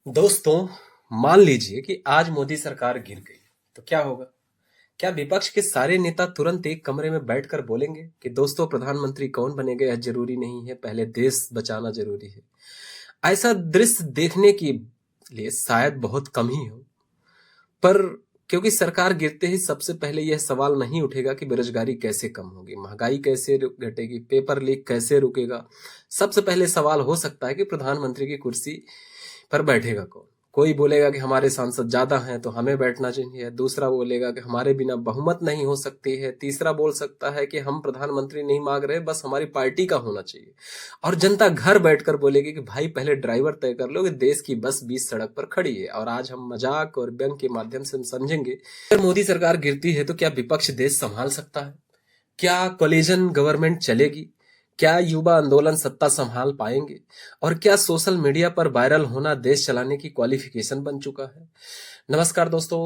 दोस्तों, मान लीजिए कि आज मोदी सरकार गिर गई तो क्या होगा। क्या विपक्ष के सारे नेता तुरंत एक कमरे में बैठकर बोलेंगे कि दोस्तों प्रधानमंत्री कौन बनेगा यह जरूरी नहीं है, पहले देश बचाना जरूरी है। ऐसा दृश्य देखने के लिए शायद बहुत कम ही हो, पर क्योंकि सरकार गिरते ही सबसे पहले यह सवाल नहीं उठेगा कि बेरोजगारी कैसे कम होगी, महंगाई कैसे घटेगी, पेपर लीक कैसे रुकेगा। सबसे पहले सवाल हो सकता है कि प्रधानमंत्री की कुर्सी पर बैठेगा कौन। कोई बोलेगा कि हमारे सांसद ज्यादा हैं तो हमें बैठना चाहिए, दूसरा बोलेगा कि हमारे बिना बहुमत नहीं हो सकती है, तीसरा बोल सकता है कि हम प्रधानमंत्री नहीं मांग रहे, बस हमारी पार्टी का होना चाहिए। और जनता घर बैठकर बोलेगी कि भाई पहले ड्राइवर तय कर लो कि देश की बस बीच सड़क पर खड़ी है। और आज हम मजाक और व्यंग के माध्यम से हम समझेंगे, अगर मोदी सरकार गिरती है तो क्या विपक्ष देश संभाल सकता है, क्या कोलिजन गवर्नमेंट चलेगी, क्या युवा आंदोलन सत्ता संभाल पाएंगे, और क्या सोशल मीडिया पर वायरल होना देश चलाने की क्वालिफिकेशन बन चुका है। नमस्कार दोस्तों,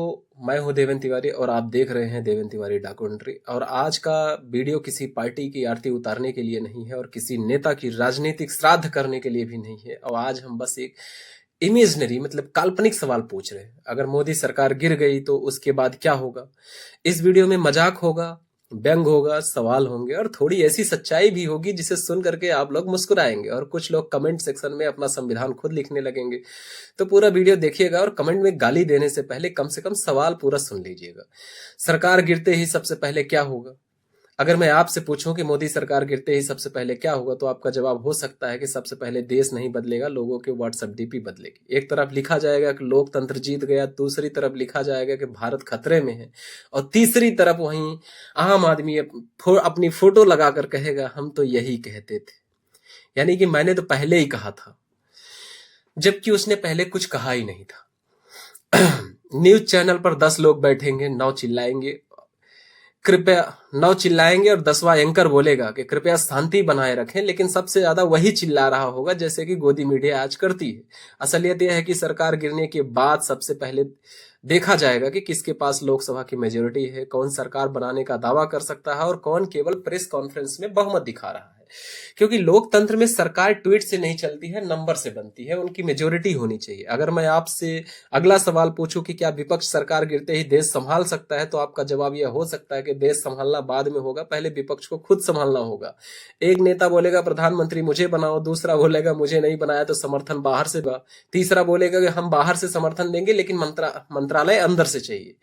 मैं हूं देवेंद्र तिवारी और आप देख रहे हैं देवेंद्र तिवारी डॉक्यूमेंट्री। और आज का वीडियो किसी पार्टी की आरती उतारने के लिए नहीं है और किसी नेता की राजनीतिक श्राद्ध करने के लिए भी नहीं है। और आज हम बस एक इमेजनरी मतलब काल्पनिक सवाल पूछ रहे हैं, अगर मोदी सरकार गिर गई तो उसके बाद क्या होगा। इस वीडियो में मजाक होगा, व्यंग होगा, सवाल होंगे और थोड़ी ऐसी सच्चाई भी होगी जिसे सुन करके आप लोग मुस्कुराएंगे और कुछ लोग कमेंट सेक्शन में अपना संविधान खुद लिखने लगेंगे। तो पूरा वीडियो देखिएगा और कमेंट में गाली देने से पहले कम से कम सवाल पूरा सुन लीजिएगा। सरकार गिरते ही सबसे पहले क्या होगा। अगर मैं आपसे पूछूं कि मोदी सरकार गिरते ही सबसे पहले क्या होगा, तो आपका जवाब हो सकता है कि सबसे पहले देश नहीं बदलेगा, लोगों के व्हाट्सएप डीपी बदलेगी। एक तरफ लिखा जाएगा कि लोकतंत्र जीत गया, दूसरी तरफ लिखा जाएगा कि भारत खतरे में है, और तीसरी तरफ वहीं आम आदमी अपनी फोटो लगाकर कहेगा हम तो यही कहते थे, यानी कि मैंने तो पहले ही कहा था, जबकि उसने पहले कुछ कहा ही नहीं था। न्यूज चैनल पर 10 लोग बैठेंगे, 9 चिल्लाएंगे, कृपया 9 चिल्लाएंगे और 10वां एंकर बोलेगा कि कृपया शांति बनाए रखें, लेकिन सबसे ज्यादा वही चिल्ला रहा होगा जैसे कि गोदी मीडिया आज करती है। असलियत यह है कि सरकार गिरने के बाद सबसे पहले देखा जाएगा कि किसके पास लोकसभा की मेजोरिटी है, कौन सरकार बनाने का दावा कर सकता है और कौन केवल प्रेस कॉन्फ्रेंस में बहुमत दिखा रहा है। क्योंकि लोकतंत्र में सरकार ट्वीट से नहीं चलती है, नंबर से बनती है, उनकी मेजोरिटी होनी चाहिए। अगर मैं आपसे अगला सवाल पूछूं कि क्या विपक्ष सरकार गिरते ही देश संभाल सकता है, तो आपका जवाब यह हो सकता है कि देश संभालना बाद में होगा, पहले विपक्ष को खुद संभालना होगा। एक नेता बोलेगा प्रधानमंत्री मुझे बनाओ, दूसरा बोलेगा मुझे नहीं बनाया तो समर्थन बाहर से बा, तीसरा बोलेगा कि हम बाहर से समर्थन देंगे लेकिन मंत्रालय अंदर से चाहिए,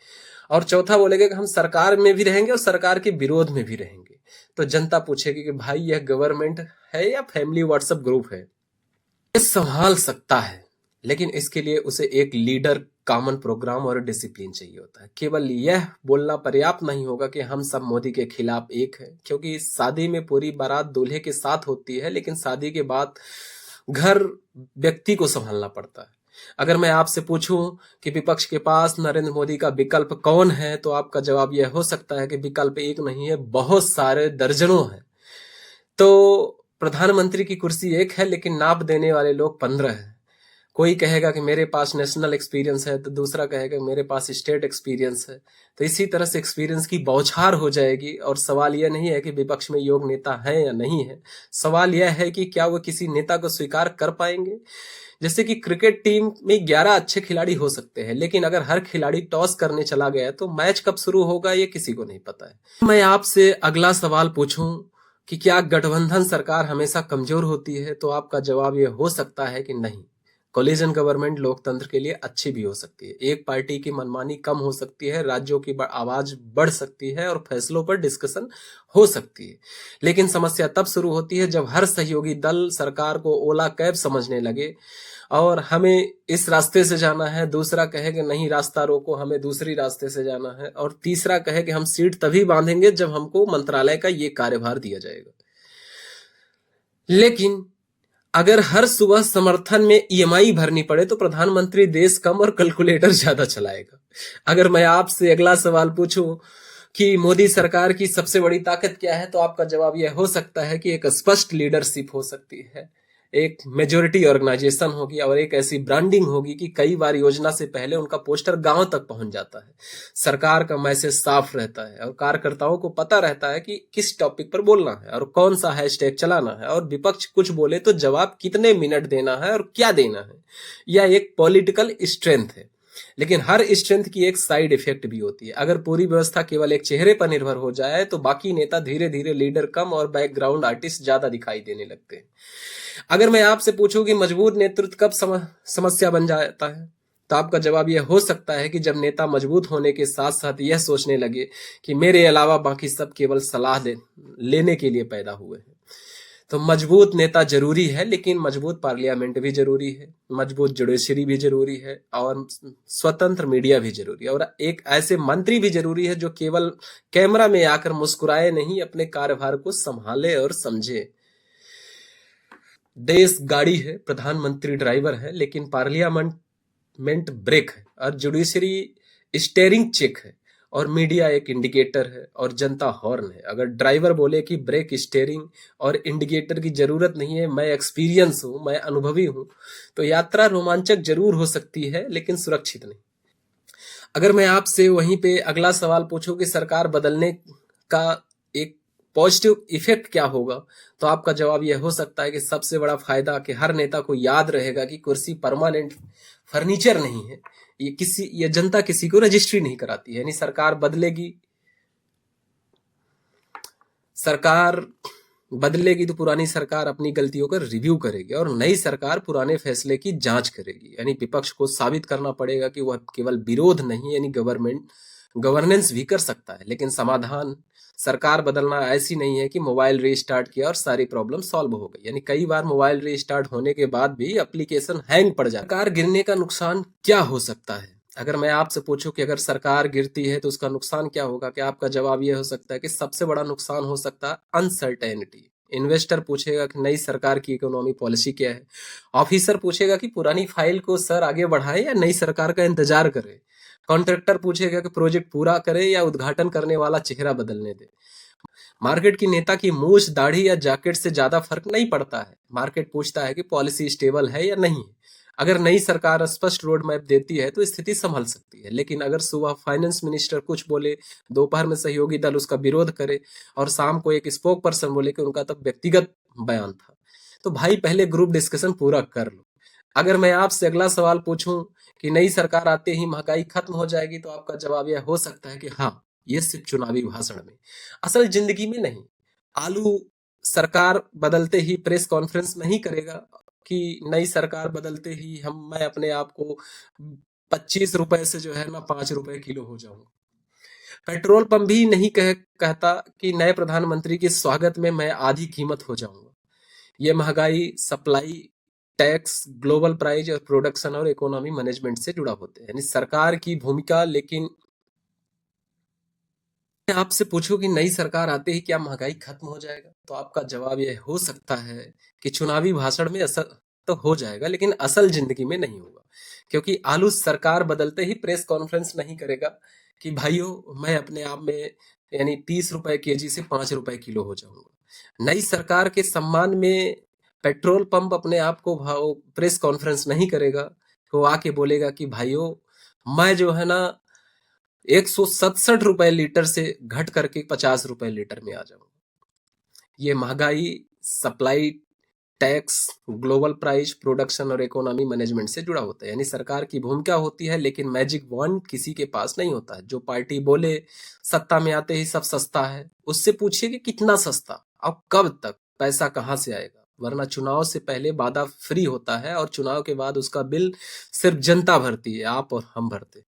और चौथा बोलेगा कि हम सरकार में भी रहेंगे और सरकार के विरोध में भी रहेंगे। तो जनता पूछेगी कि भाई यह गवर्नमेंट है या फैमिली व्हाट्सएप ग्रुप है। ये संभाल सकता है, लेकिन इसके लिए उसे एक लीडर, कॉमन प्रोग्राम और डिसिप्लिन चाहिए होता है। केवल यह बोलना पर्याप्त नहीं होगा कि हम सब मोदी के खिलाफ एक हैं, क्योंकि शादी में पूरी बारात दूल्हे के साथ होती है, लेकिन शादी के बाद घर व्यक्ति को संभालना पड़ता है। अगर मैं आपसे पूछूं कि विपक्ष के पास नरेंद्र मोदी का विकल्प कौन है, तो आपका जवाब यह हो सकता है कि विकल्प एक नहीं है, बहुत सारे दर्जनों हैं। तो प्रधानमंत्री की कुर्सी एक है, लेकिन नाप देने वाले लोग 15 हैं। कोई कहेगा कि मेरे पास नेशनल एक्सपीरियंस है, तो दूसरा कहेगा मेरे पास स्टेट एक्सपीरियंस है। तो इसी तरह से एक्सपीरियंस की बौछार हो जाएगी। और सवाल यह नहीं है कि विपक्ष में योग्य नेता है या नहीं है, सवाल यह है कि क्या वो किसी नेता को स्वीकार कर पाएंगे। जैसे कि क्रिकेट टीम में 11 अच्छे खिलाड़ी हो सकते हैं, लेकिन अगर हर खिलाड़ी टॉस करने चला गया तो मैच कब शुरू होगा ये किसी को नहीं पता है। मैं आपसे अगला सवाल पूछूं कि क्या गठबंधन सरकार हमेशा कमजोर होती है, तो आपका जवाब यह हो सकता है कि नहीं। कोलिजन गवर्नमेंट लोकतंत्र के लिए अच्छी भी हो सकती है, एक पार्टी की मनमानी कम हो सकती है, राज्यों की आवाज बढ़ सकती है और फैसलों पर डिस्कशन हो सकती है। लेकिन समस्या तब शुरू होती है जब हर सहयोगी दल सरकार को ओला कैब समझने लगे और हमें इस रास्ते से जाना है, दूसरा कहे कि नहीं रास्ता रोको, हमें दूसरी रास्ते से जाना है, और तीसरा कहे कि हम सीट तभी बांधेंगे जब हमको मंत्रालय का ये कार्यभार दिया जाएगा। लेकिन अगर हर सुबह समर्थन में ईएमआई भरनी पड़े तो प्रधानमंत्री देश कम और कैलकुलेटर ज्यादा चलाएगा। अगर मैं आपसे अगला सवाल पूछूं कि मोदी सरकार की सबसे बड़ी ताकत क्या है, तो आपका जवाब यह हो सकता है कि एक स्पष्ट लीडरशिप हो सकती है, एक मेजोरिटी ऑर्गेनाइजेशन होगी और एक ऐसी ब्रांडिंग होगी कि कई बार योजना से पहले उनका पोस्टर गांव तक पहुंच जाता है। सरकार का मैसेज साफ रहता है और कार्यकर्ताओं को पता रहता है कि किस टॉपिक पर बोलना है और कौन सा हैशटैग चलाना है, और विपक्ष कुछ बोले तो जवाब कितने मिनट देना है और क्या देना है। यह एक पॉलिटिकल स्ट्रेंथ है, लेकिन हर स्ट्रेंथ की एक साइड इफेक्ट भी होती है। अगर पूरी व्यवस्था केवल एक चेहरे पर निर्भर हो जाए तो बाकी नेता धीरे धीरे लीडर कम और बैकग्राउंड आर्टिस्ट ज्यादा दिखाई देने लगते हैं। अगर मैं आपसे पूछूं कि मजबूत नेतृत्व कब समस्या बन जाता है, तो आपका जवाब यह हो सकता है कि जब नेता मजबूत होने के साथ साथ यह सोचने लगे कि मेरे अलावा बाकी सब केवल सलाह लेने के लिए पैदा हुए हैं। तो मजबूत नेता जरूरी है, लेकिन मजबूत पार्लियामेंट भी जरूरी है, मजबूत जुडिशरी भी जरूरी है और स्वतंत्र मीडिया भी जरूरी है, और एक ऐसे मंत्री भी जरूरी है जो केवल कैमरा में आकर मुस्कुराए नहीं, अपने कार्यभार को संभाले और समझे। देश गाड़ी है, प्रधानमंत्री ड्राइवर है, लेकिन पार्लियामेंट ब्रेक है और जुडिशरी स्टेयरिंग चेक है और मीडिया एक इंडिकेटर है और जनता हॉर्न है। अगर ड्राइवर बोले कि ब्रेक, स्टीयरिंग और इंडिकेटर की जरूरत नहीं है, मैं एक्सपीरियंस हूं, मैं अनुभवी हूं, तो यात्रा रोमांचक जरूर हो सकती है लेकिन सुरक्षित नहीं। अगर मैं आपसे वहीं पे अगला सवाल पूछूं कि सरकार बदलने का एक पॉजिटिव इफेक्ट क्या होगा, तो आपका जवाब यह हो सकता है कि सबसे बड़ा फायदा कि हर नेता को याद रहेगा कि कुर्सी परमानेंट फर्नीचर नहीं है, ये जनता किसी को रजिस्ट्री नहीं कराती है। यानी सरकार बदलेगी तो पुरानी सरकार अपनी गलतियों का रिव्यू करेगी और नई सरकार पुराने फैसले की जांच करेगी। यानी विपक्ष को साबित करना पड़ेगा कि वह केवल विरोध नहीं, यानी गवर्नेंस भी कर सकता है, लेकिन समाधान सरकार बदलना ऐसी नहीं है कि मोबाइल रीस्टार्ट किया और सारी प्रॉब्लम सॉल्व हो गई। यानी कई बार मोबाइल रीस्टार्ट होने के बाद भी एप्लीकेशन हैंग पड़ जाए। सरकार गिरने का नुकसान क्या हो सकता है? अगर मैं आपसे पूछूं कि अगर सरकार गिरती है तो उसका नुकसान क्या होगा, कि आपका जवाब यह हो सकता है कि सबसे बड़ा नुकसान हो सकता है अनसर्टेनिटी। इन्वेस्टर पूछेगा कि नई सरकार की इकोनॉमी पॉलिसी क्या है, ऑफिसर पूछेगा कि पुरानी फाइल को सर आगे बढ़ाए या नई सरकार का इंतजार करे, कॉन्ट्रैक्टर पूछेगा कि प्रोजेक्ट पूरा करे या उद्घाटन करने वाला चेहरा बदलने दे। मार्केट की नेता की मूछ, दाढ़ी या जैकेट से ज्यादा फर्क नहीं पड़ता है। मार्केट पूछता है कि पॉलिसी स्टेबल है या नहीं। अगर नई सरकार स्पष्ट रोड मैप देती है तो स्थिति संभल सकती है, लेकिन अगर सुबह फाइनेंस मिनिस्टर कुछ बोले, दोपहर में सहयोगी दल उसका विरोध करे और शाम को एक स्पोक पर्सन बोले कि उनका तब व्यक्तिगत बयान था, तो भाई पहले ग्रुप डिस्कशन पूरा कर लो। अगर मैं आपसे अगला सवाल पूछूं कि नई सरकार आते ही महंगाई खत्म हो जाएगी, तो आपका जवाब यह हो सकता है कि हाँ, ये सिर्फ चुनावी भाषण में, असल जिंदगी में नहीं। आलू सरकार बदलते ही प्रेस कॉन्फ्रेंस नहीं करेगा कि नई सरकार बदलते ही मैं अपने आप को 25 रुपए से जो है ना 5 रुपए किलो हो जाऊंगा। पेट्रोल पंप भी नहीं कहता कि नए प्रधानमंत्री के स्वागत में मैं आधी कीमत हो जाऊंगा। ये महंगाई, सप्लाई, टैक्स, ग्लोबल प्राइस और प्रोडक्शन और इकोनॉमी मैनेजमेंट से जुड़ा होते हैं, यानी सरकार की भूमिका। लेकिन मैं आपसे पूछूं कि नई सरकार आते ही क्या महंगाई खत्म हो जाएगा, तो आपका जवाब यह हो सकता है कि चुनावी भाषण में असर तो हो जाएगा, लेकिन असल जिंदगी में नहीं होगा। क्योंकि आलू सरकार बदलते ही प्रेस कॉन्फ्रेंस नहीं करेगा कि भाइयों मैं अपने आप में यानी 30 रुपए केजी से 5 रुपए किलो हो जाऊंगा। नई सरकार के सम्मान में पेट्रोल पंप अपने आप को भाव प्रेस कॉन्फ्रेंस नहीं करेगा, वो आके बोलेगा कि भाइयों मैं जो है ना 167 रुपए लीटर से घट करके 50 रुपए लीटर में आ जाऊंगा। ये महंगाई, supply, tax, global price, production और इकोनॉमी मैनेजमेंट से जुड़ा होता है। यानी सरकार की भूमिका होती है, लेकिन मैजिक वॉन्ड किसी के पास नहीं होता है। जो पार्टी बोले सत्ता में आते ही सब सस्ता है, उससे पूछिए कि कितना सस्ता, अब कब तक, पैसा कहां से आएगा। वरना चुनाव से पहले वादा फ्री होता है और चुनाव के बाद उसका बिल सिर्फ जनता भरती है, आप और हम भरते हैं।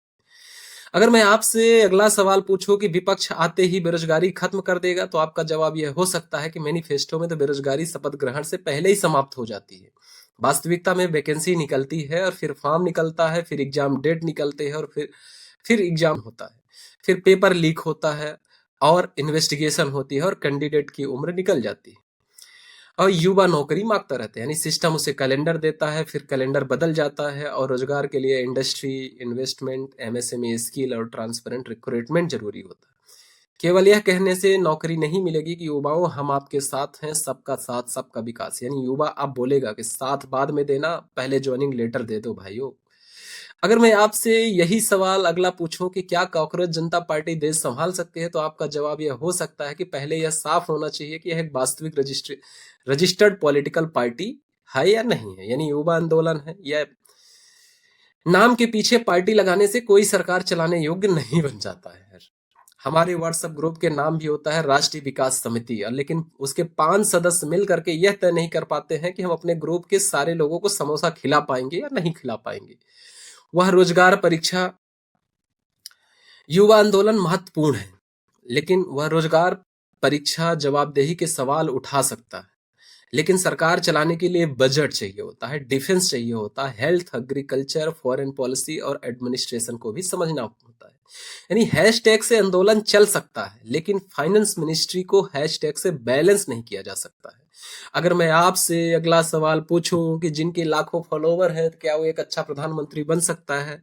अगर मैं आपसे अगला सवाल पूछूं कि विपक्ष आते ही बेरोजगारी खत्म कर देगा, तो आपका जवाब यह हो सकता है कि मैनिफेस्टो में तो बेरोजगारी शपथ ग्रहण से पहले ही समाप्त हो जाती है। वास्तविकता में वैकेंसी निकलती है और फिर फॉर्म निकलता है, फिर एग्जाम डेट निकलते हैं और फिर एग्जाम होता है, फिर पेपर लीक होता है और इन्वेस्टिगेशन होती है और कैंडिडेट की उम्र निकल जाती है और युवा नौकरी मांगता रहता है। यानी सिस्टम उसे कैलेंडर देता है, फिर कैलेंडर बदल जाता है और रोजगार के लिए इंडस्ट्री, इन्वेस्टमेंट, एमएसएमई स्किल और ट्रांसपेरेंट रिक्रूटमेंट जरूरी होता है। केवल यह कहने से नौकरी नहीं मिलेगी कि युवाओं हम आपके साथ हैं, सबका साथ सबका विकास। यानी युवा अब बोलेगा कि साथ बाद में देना, पहले ज्वाइनिंग लेटर दे दो भाइयों। अगर मैं आपसे यही सवाल अगला पूछूं कि क्या कॉकरोच जनता पार्टी देश संभाल सकती है, तो आपका जवाब यह हो सकता है कि पहले यह साफ होना चाहिए कि यह एक वास्तविक रजिस्टर्ड पॉलिटिकल पार्टी है या नहीं है। यानी युवा आंदोलन है या नाम के पीछे पार्टी लगाने से कोई सरकार चलाने योग्य नहीं बन जाता है। हमारे व्हाट्सएप ग्रुप के नाम भी होता है राष्ट्रीय विकास समिति, और लेकिन उसके 5 सदस्य मिल करके यह तय नहीं कर पाते हैं कि हम अपने ग्रुप के सारे लोगों को समोसा खिला पाएंगे या नहीं खिला पाएंगे। वह रोजगार परीक्षा युवा आंदोलन महत्वपूर्ण है, लेकिन वह रोजगार परीक्षा जवाबदेही के सवाल उठा सकता है। लेकिन सरकार चलाने के लिए बजट चाहिए होता है, डिफेंस चाहिए होता है, हेल्थ, एग्रीकल्चर, फॉरेन पॉलिसी और एडमिनिस्ट्रेशन को भी समझना होता है। यानी हैशटैग से आंदोलन चल सकता है, लेकिन फाइनेंस मिनिस्ट्री को हैशटैग से बैलेंस नहीं किया जा सकता है। अगर मैं आपसे अगला सवाल पूछूं कि जिनके लाखों फॉलोवर है, तो क्या वो एक अच्छा प्रधानमंत्री बन सकता है,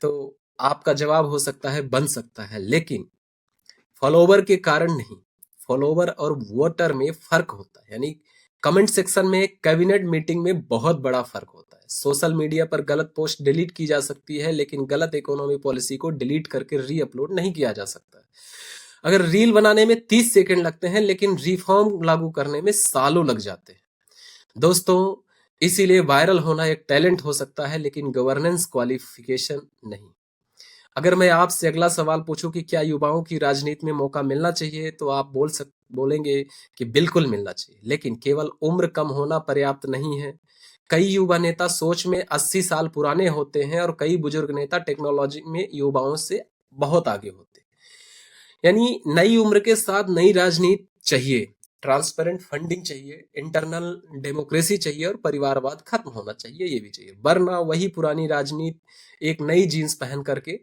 तो आपका जवाब हो सकता है बन सकता है, लेकिन फॉलोवर के कारण नहीं। फॉलोवर और वोटर में फर्क होता है। यानी कमेंट सेक्शन में, कैबिनेट मीटिंग में बहुत बड़ा फर्क होता है। सोशल मीडिया पर गलत पोस्ट डिलीट की जा सकती है, लेकिन गलत इकोनॉमी पॉलिसी को डिलीट करके री अपलोड नहीं किया जा सकता है। अगर रील बनाने में 30 सेकंड लगते हैं, लेकिन रिफॉर्म लागू करने में सालों लग जाते हैं। दोस्तों, इसीलिए वायरल होना एक टैलेंट हो सकता है, लेकिन गवर्नेंस क्वालिफिकेशन नहीं। अगर मैं आपसे अगला सवाल पूछूं कि क्या युवाओं की राजनीति में मौका मिलना चाहिए, तो आप बोलेंगे कि बिल्कुल मिलना चाहिए, लेकिन केवल उम्र कम होना पर्याप्त नहीं है। कई युवा नेता सोच में 80 साल पुराने होते हैं, और कई बुजुर्ग नेता टेक्नोलॉजी में युवाओं से बहुत आगे होते हैं। यानी नई उम्र के साथ नई राजनीति चाहिए, ट्रांसपेरेंट फंडिंग चाहिए, इंटरनल डेमोक्रेसी चाहिए, और परिवारवाद खत्म होना चाहिए, ये भी चाहिए। वरना वही पुरानी राजनीति एक नई जीन्स पहन करके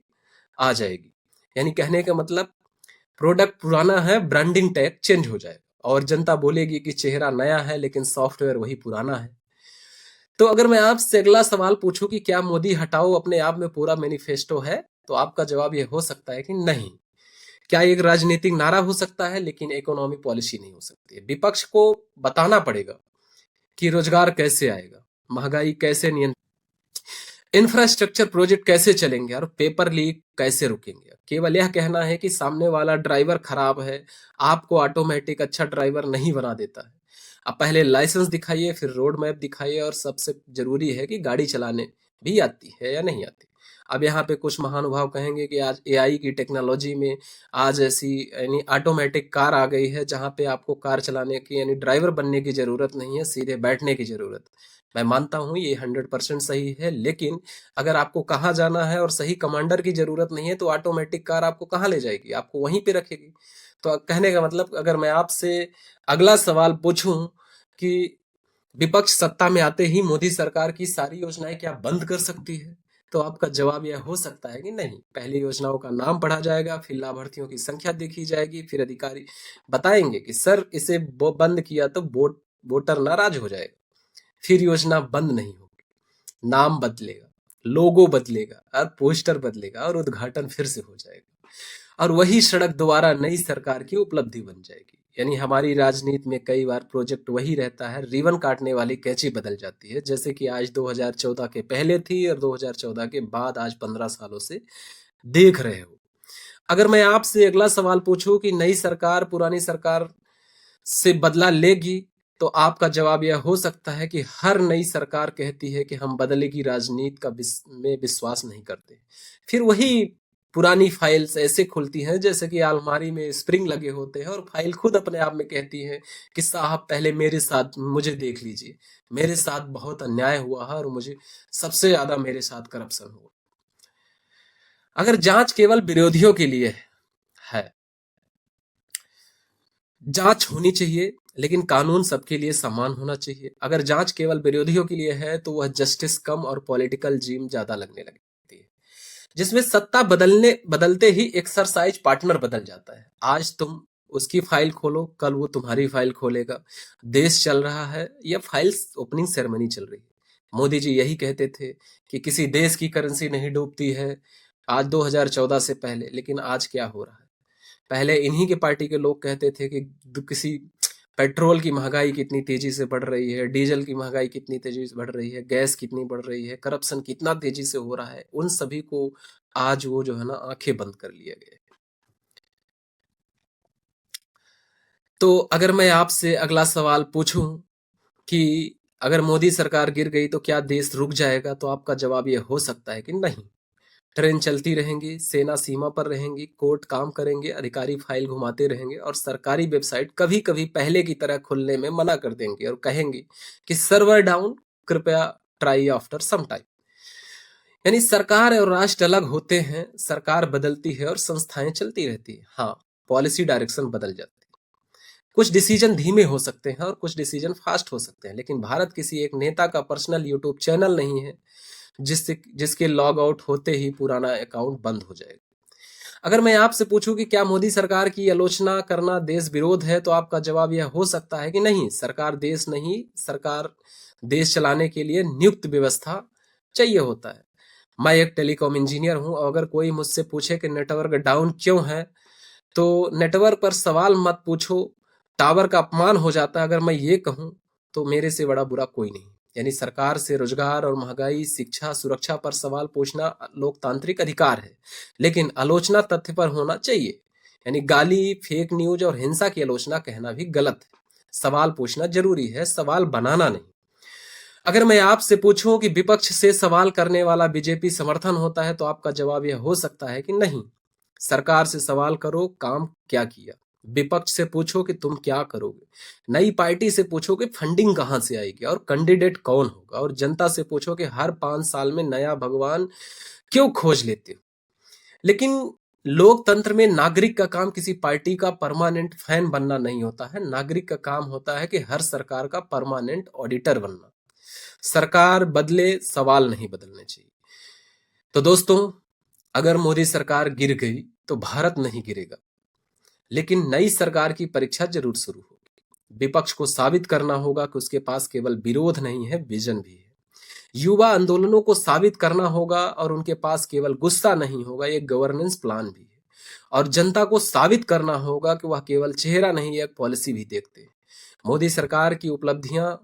आ जाएगी। यानी कहने का मतलब, प्रोडक्ट पुराना है, ब्रांडिंग टैग चेंज हो जाएगा, और जनता बोलेगी कि चेहरा नया है लेकिन सॉफ्टवेयर वही पुराना है। तो अगर मैं आपसे अगला सवाल पूछूं कि क्या मोदी हटाओ अपने आप में पूरा मैनिफेस्टो है, तो आपका जवाब यह हो सकता है कि नहीं। क्या एक राजनीतिक नारा हो सकता है, लेकिन इकोनॉमी पॉलिसी नहीं हो सकती है। विपक्ष को बताना पड़ेगा कि रोजगार कैसे आएगा, महंगाई कैसे नियंत्रित, इंफ्रास्ट्रक्चर प्रोजेक्ट कैसे चलेंगे, और पेपर लीक कैसे रुकेंगे। केवल यह कहना है कि सामने वाला ड्राइवर खराब है, आपको ऑटोमेटिक अच्छा ड्राइवर नहीं बना देता है। अब पहले लाइसेंस दिखाइए, फिर रोड मैप दिखाइए, और सबसे जरूरी है कि गाड़ी चलाने भी आती है या नहीं आती। अब यहाँ पे कुछ महानुभाव कहेंगे कि आज एआई की टेक्नोलॉजी में आज ऐसी यानी ऑटोमेटिक कार आ गई है, जहाँ पे आपको कार चलाने की यानी ड्राइवर बनने की जरूरत नहीं है, सीधे बैठने की जरूरत। मैं मानता हूँ ये 100% सही है, लेकिन अगर आपको कहाँ जाना है और सही कमांडर की जरूरत नहीं है, तो ऑटोमेटिक कार आपको कहाँ ले जाएगी, आपको वहीं पे रखेगी। तो कहने का मतलब, अगर मैं आपसे अगला सवाल पूछूं कि विपक्ष सत्ता में आते ही मोदी सरकार की सारी योजनाएं क्या बंद कर सकती है, तो आपका जवाब यह हो सकता है कि नहीं। पहले योजनाओं का नाम पढ़ा जाएगा, फिर लाभार्थियों की संख्या देखी जाएगी, फिर अधिकारी बताएंगे कि सर इसे बंद किया तो वोटर नाराज हो जाएगा। फिर योजना बंद नहीं होगी, नाम बदलेगा, लोगो बदलेगा, और पोस्टर बदलेगा, और उद्घाटन फिर से हो जाएगा, और वही सड़क दोबारा नई सरकार की उपलब्धि बन जाएगी। यानी हमारी राजनीति में कई बार प्रोजेक्ट वही रहता है, रिबन काटने वाली कैंची बदल जाती है, जैसे कि आज 2014 के पहले थी और 2014 के बाद आज 15 सालों से देख रहे हो। अगर मैं आपसे अगला सवाल पूछूं कि नई सरकार पुरानी सरकार से बदला लेगी, तो आपका जवाब यह हो सकता है कि हर नई सरकार कहती है कि हम बदलेगी राजनीति का में विश्वास नहीं करते। फिर वही पुरानी फाइल्स ऐसे खुलती हैं जैसे कि अलमारी में स्प्रिंग लगे होते हैं, और फाइल खुद अपने आप में कहती है कि साहब पहले मेरे साथ मुझे देख लीजिए, मेरे साथ बहुत अन्याय हुआ है, और मुझे सबसे ज्यादा मेरे साथ करप्शन हुआ। अगर जांच केवल विरोधियों के लिए है, जांच होनी चाहिए, लेकिन कानून सबके लिए समान होना चाहिए। अगर जांच केवल विरोधियों के लिए है, तो वह जस्टिस कम और पॉलिटिकल जिम ज्यादा लगने लगती है, जिसमें सत्ता बदलते ही एक्सरसाइज पार्टनर बदल जाता है। आज तुम उसकी फाइल खोलो, कल वो तुम्हारी फाइल खोलेगा। देश चल रहा है या फाइल्स ओपनिंग सेरेमनी चल रही है। मोदी जी यही कहते थे कि किसी देश की करेंसी नहीं डूबती है, आज 2014 से पहले, लेकिन आज क्या हो रहा है। पहले इन्हीं के पार्टी के लोग कहते थे कि किसी पेट्रोल की महंगाई कितनी तेजी से बढ़ रही है, डीजल की महंगाई कितनी तेजी से बढ़ रही है, गैस कितनी बढ़ रही है, करप्शन कितना तेजी से हो रहा है, उन सभी को आज वो जो है ना आंखें बंद कर लिया गया है। तो अगर मैं आपसे अगला सवाल पूछूं कि अगर मोदी सरकार गिर गई तो क्या देश रुक जाएगा, तो आपका जवाब ये हो सकता है कि नहीं। ट्रेन चलती रहेंगी, सेना सीमा पर रहेंगी, कोर्ट काम करेंगे, अधिकारी फाइल घुमाते रहेंगे और सरकारी वेबसाइट कभी कभी पहले की तरह खुलने में मना कर देंगे और कहेंगे कि सर्वर डाउन, कृपया ट्राई आफ्टर सम टाइम। यानी सरकार और राष्ट्र अलग होते हैं, सरकार बदलती है और संस्थाएं चलती रहती है। हाँ, पॉलिसी डायरेक्शन बदल जाती है, कुछ डिसीजन धीमे हो सकते हैं और कुछ डिसीजन फास्ट हो सकते हैं, लेकिन भारत किसी एक नेता का पर्सनल यूट्यूब चैनल नहीं है जिसके लॉग आउट होते ही पुराना अकाउंट बंद हो जाएगा। अगर मैं आपसे पूछूं कि क्या मोदी सरकार की आलोचना करना देश विरोध है, तो आपका जवाब यह हो सकता है कि नहीं। सरकार देश नहीं, सरकार देश चलाने के लिए नियुक्त व्यवस्था चाहिए होता है। मैं एक टेलीकॉम इंजीनियर हूं और अगर कोई मुझसे पूछे कि नेटवर्क डाउन क्यों है, तो नेटवर्क पर सवाल मत पूछो, टावर का अपमान हो जाता है, अगर मैं ये कहूं तो मेरे से बड़ा बुरा कोई नहीं। यानी सरकार से रोजगार और महंगाई, शिक्षा, सुरक्षा पर सवाल पूछना लोकतांत्रिक अधिकार है, लेकिन आलोचना तथ्य पर होना चाहिए। यानी गाली, फेक न्यूज और हिंसा की आलोचना कहना भी गलत है। सवाल पूछना जरूरी है, सवाल बनाना नहीं। अगर मैं आपसे पूछूं कि विपक्ष से सवाल करने वाला बीजेपी समर्थन होता है, तो आपका जवाब यह हो सकता है कि नहीं। सरकार से सवाल करो, काम क्या किया। विपक्ष से पूछो कि तुम क्या करोगे। नई पार्टी से पूछो कि फंडिंग कहां से आएगी और कैंडिडेट कौन होगा। और जनता से पूछो कि हर 5 साल में नया भगवान क्यों खोज लेते हो। लेकिन लोकतंत्र में नागरिक का काम किसी पार्टी का परमानेंट फैन बनना नहीं होता है। नागरिक का काम होता है कि हर सरकार का परमानेंट ऑडिटर बनना। सरकार बदले, सवाल नहीं बदलने चाहिए। तो दोस्तों, अगर मोदी सरकार गिर गई तो भारत नहीं गिरेगा, लेकिन नई सरकार की परीक्षा जरूर शुरू होगी। विपक्ष को साबित करना होगा कि उसके पास केवल विरोध नहीं है, विजन भी है। युवा आंदोलनों को साबित करना होगा और उनके पास केवल गुस्सा नहीं होगा, एक गवर्नेंस प्लान भी है। और जनता को साबित करना होगा कि वह केवल चेहरा नहीं, एक पॉलिसी भी देखते हैं। मोदी सरकार की उपलब्धियां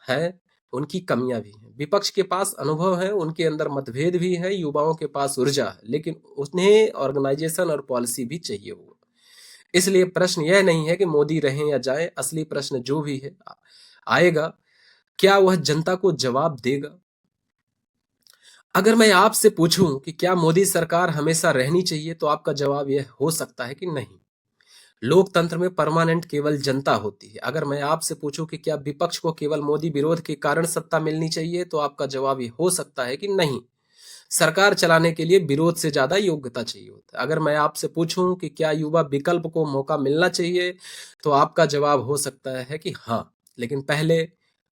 हैं, उनकी कमियां भी हैं। विपक्ष के पास अनुभव है, उनके अंदर मतभेद भी है, युवाओं के पास ऊर्जा है, लेकिन उन्हें ऑर्गेनाइजेशन और पॉलिसी भी चाहिए होगा। इसलिए प्रश्न यह नहीं है कि मोदी रहें या जाएं, असली प्रश्न जो भी है आएगा, क्या वह जनता को जवाब देगा। अगर मैं आपसे पूछूं कि क्या मोदी सरकार हमेशा रहनी चाहिए, तो आपका जवाब यह हो सकता है कि नहीं। लोकतंत्र में परमानेंट केवल जनता होती है। अगर मैं आपसे पूछूं कि क्या विपक्ष को केवल मोदी विरोध के कारण सत्ता मिलनी चाहिए, तो आपका जवाब ये हो सकता है कि नहीं। सरकार चलाने के लिए विरोध से ज्यादा योग्यता चाहिए होता है। अगर मैं आपसे पूछूं कि क्या युवा विकल्प को मौका मिलना चाहिए, तो आपका जवाब हो सकता है कि हाँ, लेकिन पहले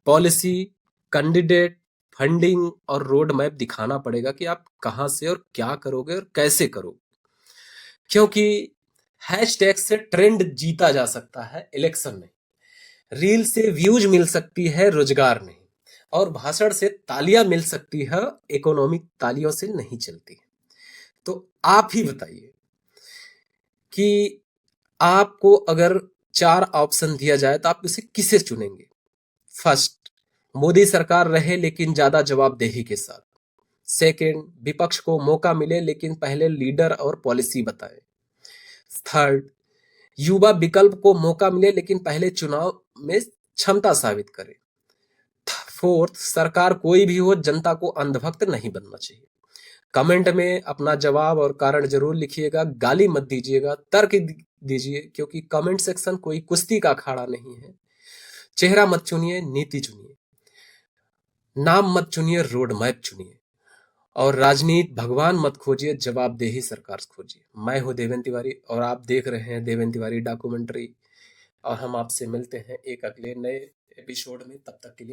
पॉलिसी, कैंडिडेट, फंडिंग और रोड मैप दिखाना पड़ेगा कि आप कहां से और क्या करोगे और कैसे करोगे। क्योंकि हैशटैग से ट्रेंड जीता जा सकता है, इलेक्शन में रील से व्यूज मिल सकती है, रोजगार नहीं। और भाषण से तालियां मिल सकती है, इकोनॉमिक तालियों से नहीं चलती। तो आप ही बताइए कि आपको अगर 4 ऑप्शन दिया जाए तो आप इसे किसे चुनेंगे। फर्स्ट, मोदी सरकार रहे लेकिन ज्यादा जवाबदेही के साथ। सेकंड, विपक्ष को मौका मिले लेकिन पहले लीडर और पॉलिसी बताएं। थर्ड, युवा विकल्प को मौका मिले लेकिन पहले चुनाव में क्षमता साबित करे। फोर्थ, सरकार कोई भी हो, जनता को अंधभक्त नहीं बनना चाहिए। कमेंट में अपना जवाब और कारण जरूर लिखिएगा, गाली मत दीजिएगा, तर्क दीजिए, क्योंकि कमेंट सेक्शन कोई कुश्ती का अखाड़ा नहीं है। चेहरा मत चुनिए, नीति चुनिए। नाम मत चुनिए, रोड मैप चुनिए। और राजनीति भगवान मत खोजिए, जवाबदेही सरकार खोजिए। मैं हूं देवेंद्र तिवारी और आप देख रहे हैं देवेंद्र तिवारी डॉक्यूमेंट्री। और हम आपसे मिलते हैं एक अगले नए एपिसोड में। तब तक के लिए